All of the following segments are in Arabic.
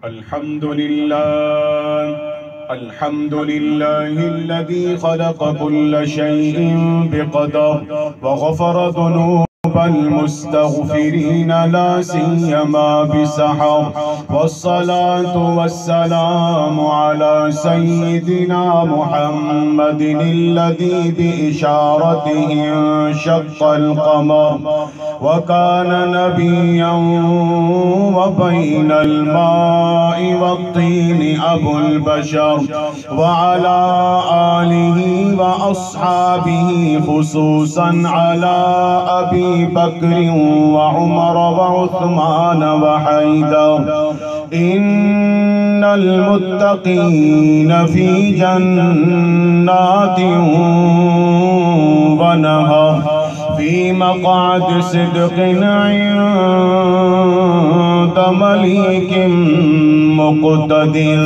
الحمد لله. الحمد لله الذي خلق كل شيء بقدر وغفر ذنوب المستغفرين لا سيما بسحر، والصلاة والسلام على سيدنا محمد الذي بإشارته انشق القمر وكان نبيا، وبين الماء والطين أبو البشر، وعلى آله وأصحابه خصوصا على أبي بكر وعمر وعثمان وحيدر. إن المتقين في جنات ونهر في مقعد صدق عند مليك مقتدر.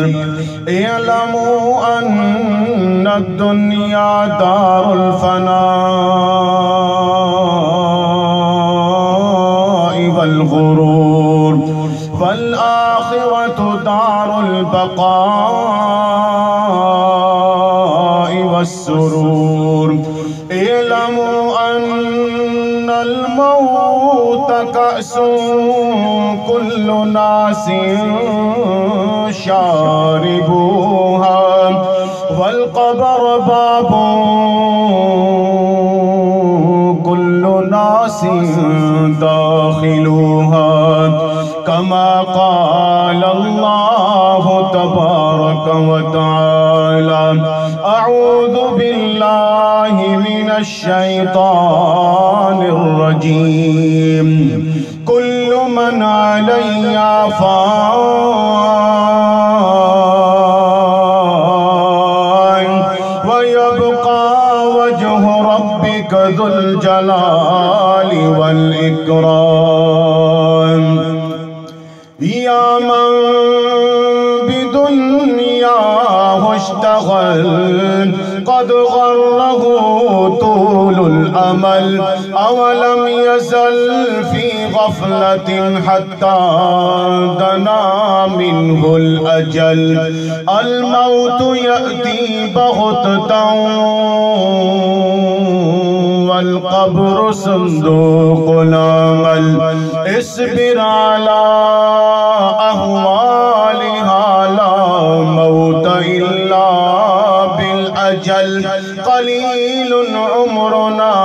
اعلموا أن الدنيا دار الفناء والغرور، والآخرة دار البقاء والسرور. اعلموا أن الموت كأس كل ناس شاربوها، والقبر باب كل ناس داخلوها، كما قال الله تبارك وتعالى: أعوذ بالله من الشيطان الرجيم. كل من عليها فان ويبقى وجه ربك ذو الجلال والإكرام. يا من بدنياه اشتغل قد غره طول الأمل، أولم يزل في غفلة حتى دنا منه الأجل. الموت يأتي بغتة والقبر صندوق الأمل. اصبر على أهوالها، لا موت إلا بالأجل. قليل عمرنا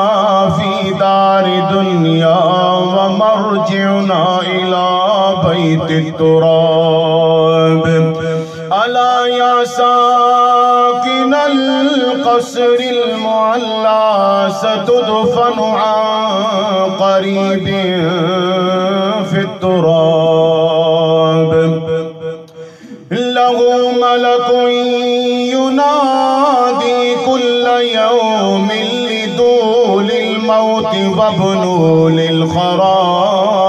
في دار دنيا، ومرجعنا إلى بيت التراب. ألا يا ساكن القصر المعلى، ستدفن عن قريب في التراب. له ملك ينادي كل يوم لدول الموت وابنوا للخراب.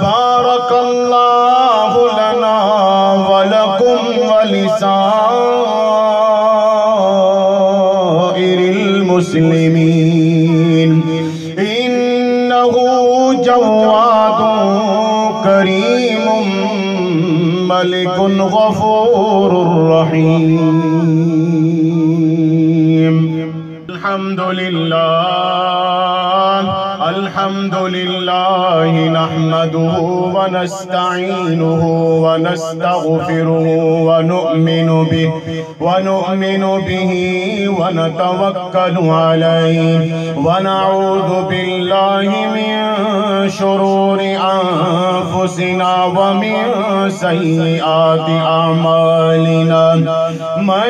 بارك الله لنا ولكم ولسائر المسلمين. إنه جواد كريم ملك غفور رحيم. الحمد لله. الحمد لله نحمده ونستعينه ونستغفره ونؤمن به ونتوكل عليه، ونعوذ بالله من شرور أنفسنا ومن سيئات أعمالنا. من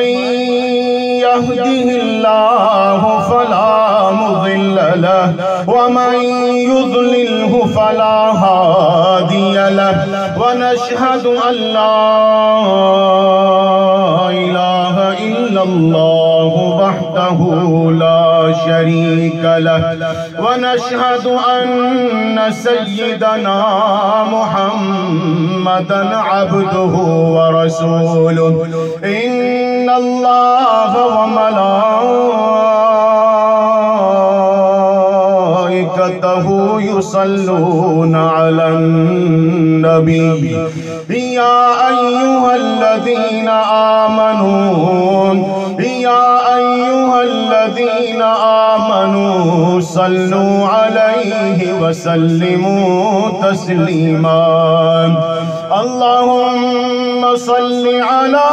يهده الله فلا مضل له، ومن يضلله فلا هادي له. ونشهد أن لا إله إلا الله وحده لا شريك له، ونشهد أن سيدنا محمدا عبده ورسوله. إن الله وملائكته يصلون على النبي النبي يا أيها الذين آمنوا صلوا عليه وسلموا تسليما. اللهم صل على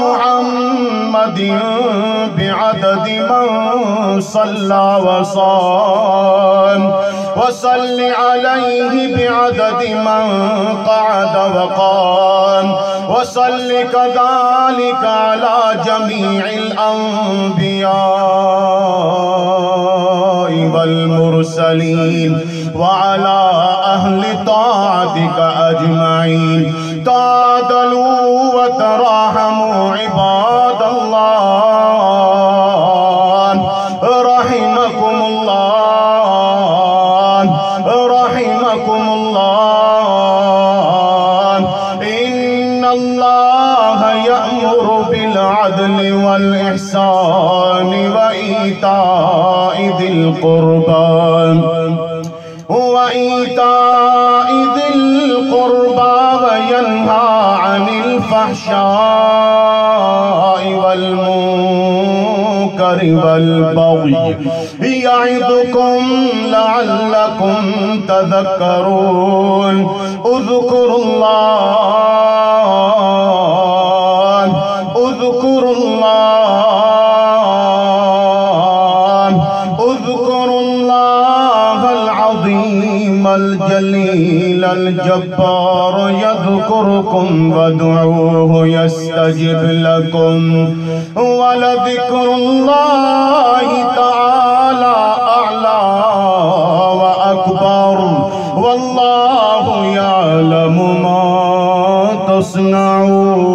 محمد بعدد من صلى وصام، وصل عليه بعدد من قعد وقام، وصل كذلك على جميع الأنبياء والمرسلين وعلى أهل طاعتك أجمعين. تعادلوا وتراحموا عباد الله رحمكم الله رحمكم الله. إن الله يأمر بالعدل والإحسان وإيتاء ذي القربى وينهى عن الفحشاء والمنكر والبغي يعظكم لعلكم تذكرون. اذكروا الله العظيم الجليل الجبار يذكركم وادعوه يستجب لكم. ولذكر الله تعالى أعلى وأكبر والله يعلم ما تصنعون.